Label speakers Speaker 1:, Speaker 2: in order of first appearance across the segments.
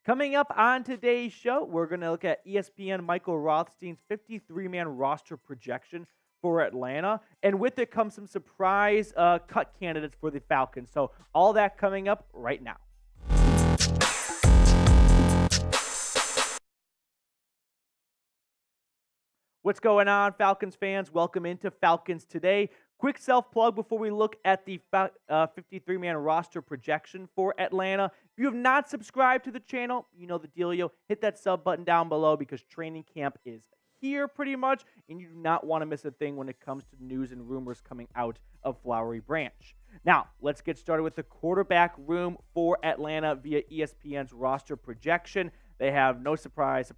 Speaker 1: Coming up on today's show, we're going to look at ESPN Michael Rothstein's 53-man roster projection for Atlanta. And with it comes some surprise cut candidates for the Falcons. So all that coming up right now. What's going on, Falcons fans? Welcome into Falcons Today. Quick self-plug before we look at the 53-man roster projection for Atlanta. If you have not subscribed to the channel, you know the dealio. Hit that sub button down below because training camp is here pretty much, and you do not want to miss a thing when it comes to news and rumors coming out of Flowery Branch. Now, let's get started with the quarterback room for Atlanta via ESPN's roster projection. They have, no surprise,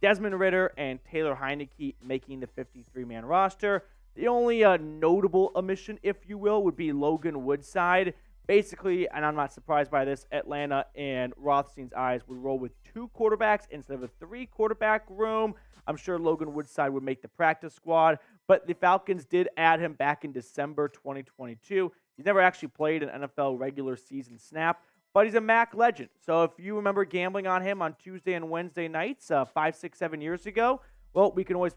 Speaker 1: Desmond Ridder and Taylor Heinicke making the 53-man roster. The only notable omission, if you will, would be Logan Woodside. Basically, and I'm not surprised by this, Atlanta and Rothstein's eyes would roll with 2 quarterbacks instead of a 3-quarterback room. I'm sure Logan Woodside would make the practice squad, but the Falcons did add him back in December 2022. He's never actually played an NFL regular season snap, but he's a MAC legend. So if you remember gambling on him on Tuesday and Wednesday nights 5, 6, 7 years ago, well, we can always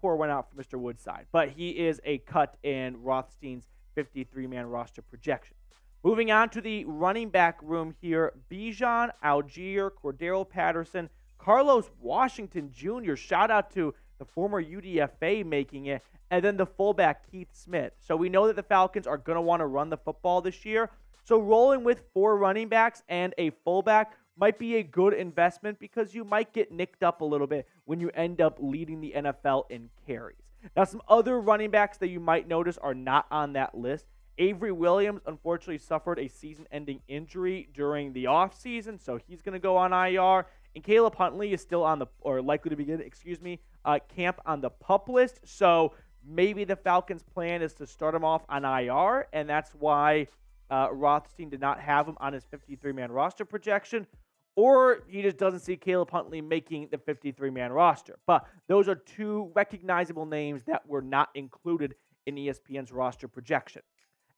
Speaker 1: pour one out for Mr. Woodside. But he is a cut in Rothstein's 53-man roster projection. Moving on to the running back room here, Bijan, Algier, Cordero Patterson, Carlos Washington Jr., shout out to the former UDFA making it, and then the fullback Keith Smith. So we know that the Falcons are going to want to run the football this year. So rolling with 4 running backs and a fullback might be a good investment because you might get nicked up a little bit when you end up leading the NFL in carries. Now, some other running backs that you might notice are not on that list. Avery Williams, unfortunately, suffered a season-ending injury during the offseason, so he's going to go on IR. And Caleb Huntley is still on the, or likely to begin, camp on the PUP list. So maybe the Falcons' plan is to start him off on IR, and that's why Rothstein did not have him on his 53-man roster projection, or he just doesn't see Caleb Huntley making the 53-man roster. But those are 2 recognizable names that were not included in ESPN's roster projection.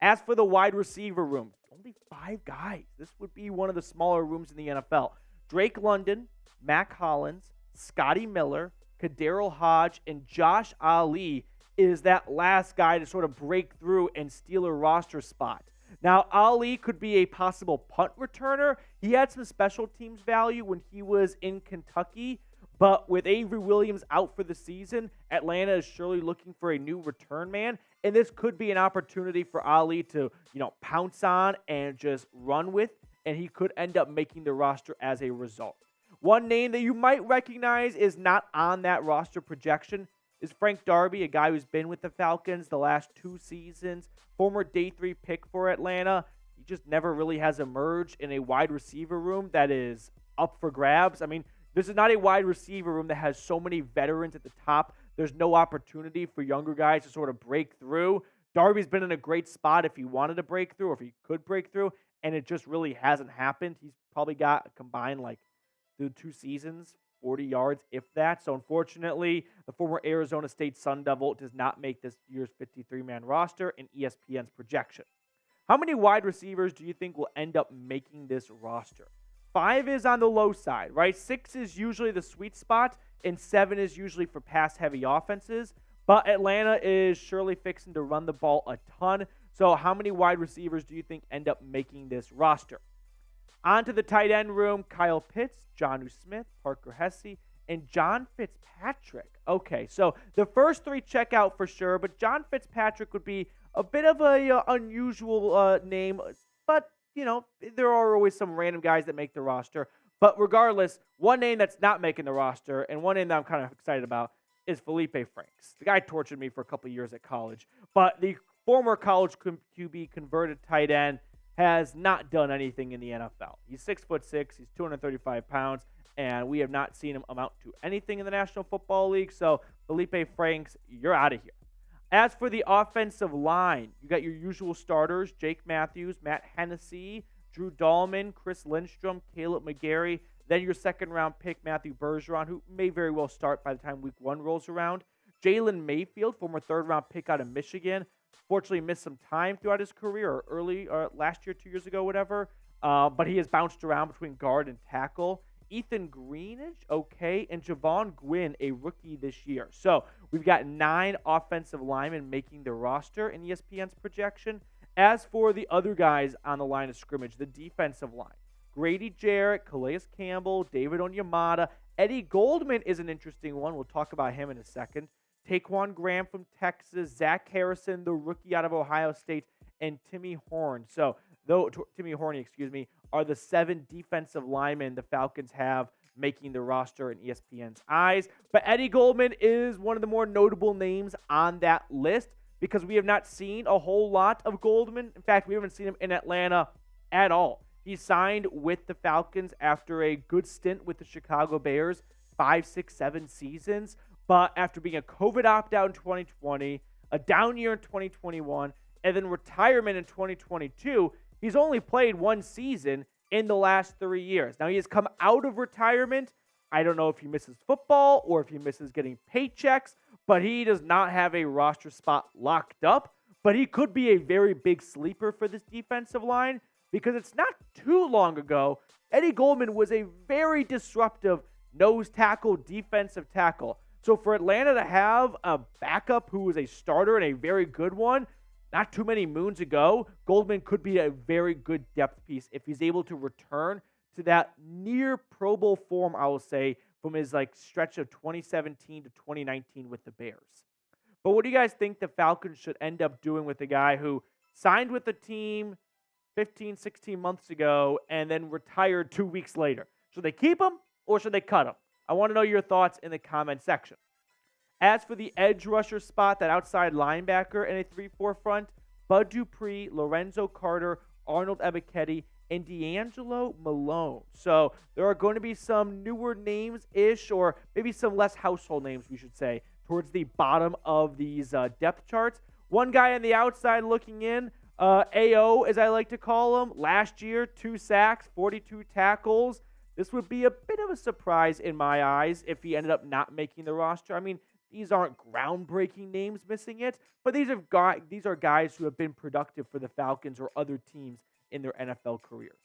Speaker 1: As for the wide receiver room, only 5 guys. This would be one of the smaller rooms in the NFL. Drake London, Mac Hollins, Scotty Miller, Kadero Hodge, and Josh Ali is that last guy to sort of break through and steal a roster spot. Now, Ali could be a possible punt returner. He had some special teams value when he was in Kentucky, but with Avery Williams out for the season, Atlanta is surely looking for a new return man, and this could be an opportunity for Ali to, pounce on and just run with, and he could end up making the roster as a result. One name that you might recognize is not on that roster projection is Frank Darby, a guy who's been with the Falcons the last 2 seasons, former day 3 pick for Atlanta. He just never really has emerged in a wide receiver room that is up for grabs. I mean, this is not a wide receiver room that has so many veterans at the top. There's no opportunity for younger guys to sort of break through. Darby's been in a great spot if he wanted to break through or if he could break through, and it just really hasn't happened. He's probably got a combined, through 2 seasons, 40 yards, if that. So, unfortunately, the former Arizona State Sun Devil does not make this year's 53-man roster in ESPN's projection. How many wide receivers do you think will end up making this roster? 5 is on the low side, right? 6 is usually the sweet spot, and 7 is usually for pass-heavy offenses. But Atlanta is surely fixing to run the ball a ton. So how many wide receivers do you think end up making this roster? On to the tight end room, Kyle Pitts, Jonnu Smith, Parker Hesse, and John Fitzpatrick. Okay, so the first 3 check out for sure, but John Fitzpatrick would be a bit of a unusual name, but, there are always some random guys that make the roster. But regardless, one name that's not making the roster, and one name that I'm kind of excited about, is Feleipe Franks. The guy tortured me for a couple years at college, but the former college QB converted tight end has not done anything in the NFL. He's 6'6", he's 235 pounds, and we have not seen him amount to anything in the National Football League. So, Feleipe Franks, you're out of here. As for the offensive line, you got your usual starters, Jake Matthews, Matt Hennessy, Drew Dahlman, Chris Lindstrom, Caleb McGarry, then your second-round pick, Matthew Bergeron, who may very well start by the time Week 1 rolls around. Jalen Mayfield, former third-round pick out of Michigan, fortunately missed some time throughout his career, or early last year, 2 years ago, whatever. But he has bounced around between guard and tackle. Ethan Greenidge, okay, and Javon Gwynn, a rookie this year. So we've got 9 offensive linemen making the roster in ESPN's projection. As for the other guys on the line of scrimmage, the defensive line, Grady Jarrett, Calais Campbell, David Onyemata, Eddie Goldman is an interesting one. We'll talk about him in a second. Taquan Graham from Texas, Zach Harrison, the rookie out of Ohio State, and Timmy Horne. So, Timmy Horne, are the 7 defensive linemen the Falcons have making the roster in ESPN's eyes. But Eddie Goldman is one of the more notable names on that list because we have not seen a whole lot of Goldman. In fact, we haven't seen him in Atlanta at all. He signed with the Falcons after a good stint with the Chicago Bears, 5, 6, 7 seasons. But after being a COVID opt-out in 2020, a down year in 2021, and then retirement in 2022, he's only played 1 season in the last 3 years. Now, he has come out of retirement. I don't know if he misses football or if he misses getting paychecks, but he does not have a roster spot locked up. But he could be a very big sleeper for this defensive line because it's not too long ago, Eddie Goldman was a very disruptive nose tackle, defensive tackle. So for Atlanta to have a backup who is a starter and a very good one, not too many moons ago, Goldman could be a very good depth piece if he's able to return to that near Pro Bowl form, I will say, from his stretch of 2017 to 2019 with the Bears. But what do you guys think the Falcons should end up doing with a guy who signed with the team 15, 16 months ago and then retired 2 weeks later? Should they keep him or should they cut him? I want to know your thoughts in the comment section. As for the edge rusher spot, that outside linebacker in a 3-4 front, Bud Dupree, Lorenzo Carter, Arnold Ebiketie, and D'Angelo Malone. So there are going to be some newer names-ish, or maybe some less household names, we should say, towards the bottom of these depth charts. One guy on the outside looking in, AO, as I like to call him, last year, 2 sacks, 42 tackles. This would be a bit of a surprise in my eyes if he ended up not making the roster. I mean, these aren't groundbreaking names missing it, but these are guys who have been productive for the Falcons or other teams in their NFL careers.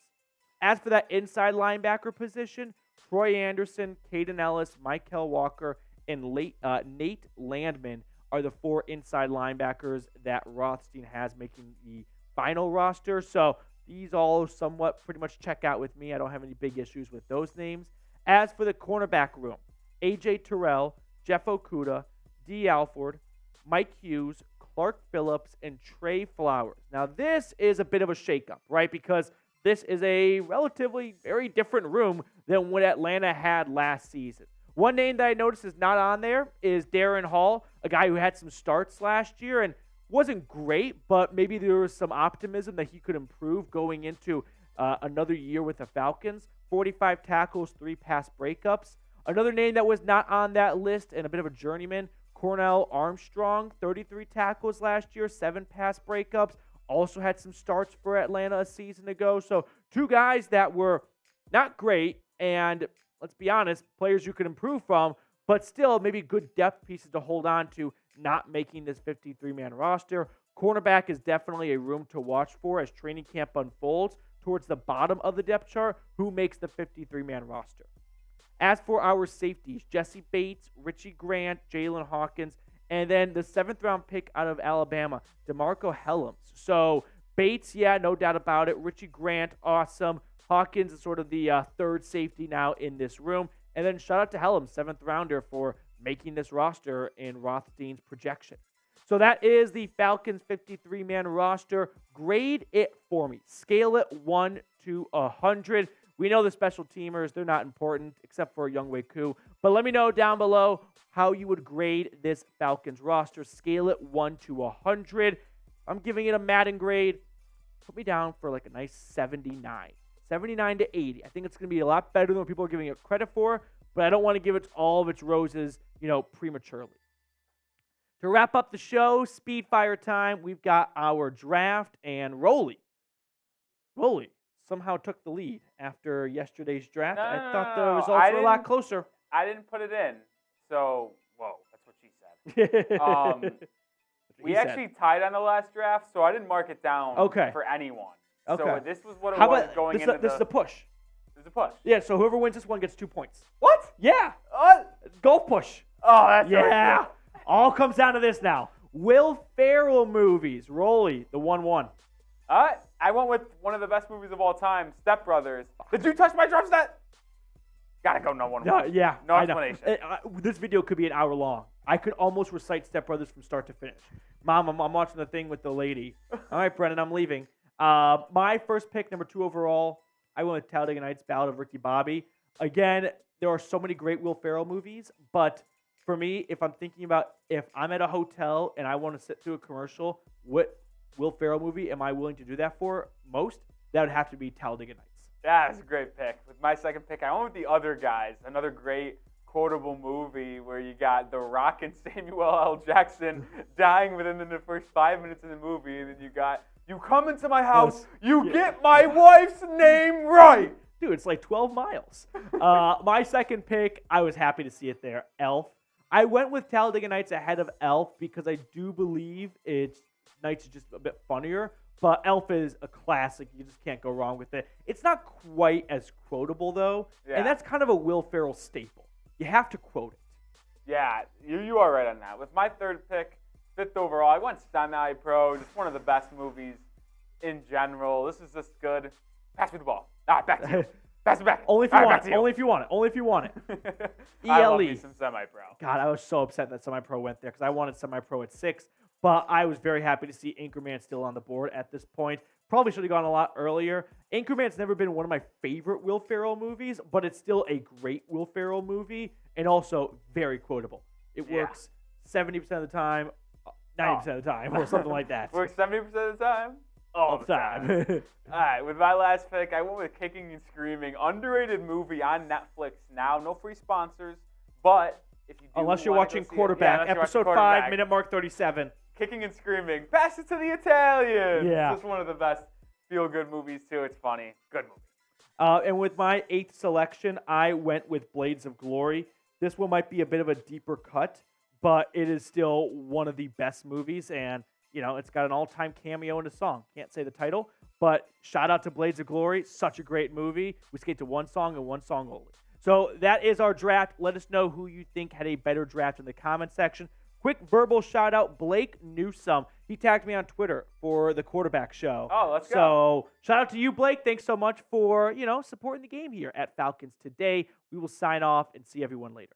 Speaker 1: As for that inside linebacker position, Troy Anderson, Caden Ellis, Mykal Walker, and Nate Landman are the 4 inside linebackers that Rothstein has making the final roster. So these all somewhat pretty much check out with me. I don't have any big issues with those names. As for the cornerback room, A.J. Terrell, Jeff Okudah, D. Alford, Mike Hughes, Clark Phillips, and Trey Flowers. Now, this is a bit of a shakeup, right? Because this is a relatively very different room than what Atlanta had last season. One name that I noticed is not on there is Darren Hall, a guy who had some starts last year and wasn't great, but maybe there was some optimism that he could improve going into another year with the Falcons. 45 tackles, 3 pass breakups. Another name that was not on that list and a bit of a journeyman, Cornell Armstrong, 33 tackles last year, 7 pass breakups. Also had some starts for Atlanta a season ago. So 2 guys that were not great and, let's be honest, players you could improve from, but still maybe good depth pieces to hold on to, not making this 53-man roster. Cornerback is definitely a room to watch for as training camp unfolds towards the bottom of the depth chart, who makes the 53-man roster. As for our safeties, Jesse Bates, Richie Grant, Jalen Hawkins, and then the 7th-round pick out of Alabama, DeMarco Hellams. So Bates, yeah, no doubt about it. Richie Grant, awesome. Hawkins is sort of the 3rd safety now in this room. And then shout out to Hellams, 7th-rounder, for making this roster in Rothstein's projection. So that is the Falcons 53-man roster. Grade it for me. Scale it 1 to 100. We know the special teamers, they're not important except for Younghoe Koo. But let me know down below how you would grade this Falcons roster. Scale it 1 to 100. I'm giving it a Madden grade. Put me down for a nice 79. 79 to 80. I think it's going to be a lot better than what people are giving it credit for, but I don't want to give it all of its roses, prematurely. To wrap up the show, speed fire time, we've got our draft, and Rolly somehow took the lead after yesterday's draft. I thought the results were a lot closer.
Speaker 2: I didn't put it in. So, whoa, that's what she said. We actually tied on the last draft, so I didn't mark it down for anyone.
Speaker 1: Okay.
Speaker 2: So this was what it was going into
Speaker 1: this is a push.
Speaker 2: This is a push.
Speaker 1: Yeah, so whoever wins this one gets 2 points.
Speaker 2: What?
Speaker 1: Yeah. Golf push.
Speaker 2: Oh, that's
Speaker 1: yeah.
Speaker 2: Right.
Speaker 1: All comes down to this now. Will Ferrell movies. Rolly, the 1-1.
Speaker 2: I went with one of the best movies of all time, Step Brothers. Did you touch my drum set? Gotta go no 1-1.
Speaker 1: Yeah.
Speaker 2: No explanation.
Speaker 1: This video could be an hour long. I could almost recite Step Brothers from start to finish. Mom, I'm watching the thing with the lady. All right, Brennan, I'm leaving. My first pick, number 2 overall, I went with Talladega Nights, Ballad of Ricky Bobby. Again, there are so many great Will Ferrell movies, but for me, if I'm thinking about if I'm at a hotel and I want to sit through a commercial, what Will Ferrell movie am I willing to do that for most? That would have to be Talladega Nights.
Speaker 2: Yeah, that's a great pick. With my second pick, I went with The Other Guys, another great quotable movie where you got The Rock and Samuel L. Jackson dying within the first 5 minutes of the movie, and then you got, you come into my house, you get my wife's name right.
Speaker 1: Dude, it's like 12 miles. My second pick, I was happy to see it there, Elf. I went with Talladega Nights ahead of Elf because I do believe Nights is just a bit funnier, but Elf is a classic. You just can't go wrong with it. It's not quite as quotable, though, and that's kind of a Will Ferrell staple. You have to quote it.
Speaker 2: Yeah, you are right on that. With my third pick, 5th overall, I went Semi-Pro, just one of the best movies in general. This is just good. Pass me the ball. Back to you. Pass it back.
Speaker 1: Only if you want it. Only if you want it. Only if you want it.
Speaker 2: I love me some Semi-Pro.
Speaker 1: God, I was so upset that Semi-Pro went there because I wanted Semi-Pro at 6, but I was very happy to see Anchorman still on the board at this point. Probably should have gone a lot earlier. Anchorman's never been one of my favorite Will Ferrell movies, but it's still a great Will Ferrell movie and also very quotable. It works 70% of the time, 90% of the time, or something like that.
Speaker 2: Works 70% of the time? All the time. All right, with my last pick, I went with Kicking and Screaming, underrated movie on Netflix now. No free sponsors, but if you do
Speaker 1: unless you're watching Quarterback, episode 5, minute mark 37.
Speaker 2: Kicking and Screaming, pass it to the Italians.
Speaker 1: Yeah.
Speaker 2: It's just one of the best feel-good movies, too. It's funny. Good movie.
Speaker 1: And with my 8th selection, I went with Blades of Glory. This one might be a bit of a deeper cut, but it is still one of the best movies, and it's got an all-time cameo in a song. Can't say the title, but shout out to Blades of Glory. Such a great movie. We skate to one song and one song only. So that is our draft. Let us know who you think had a better draft in the comment section. Quick verbal shout out, Blake Newsome. He tagged me on Twitter for the Quarterback Show.
Speaker 2: Oh, let's go.
Speaker 1: So shout out to you, Blake. Thanks so much for, supporting the game here at Falcons Today. We will sign off and see everyone later.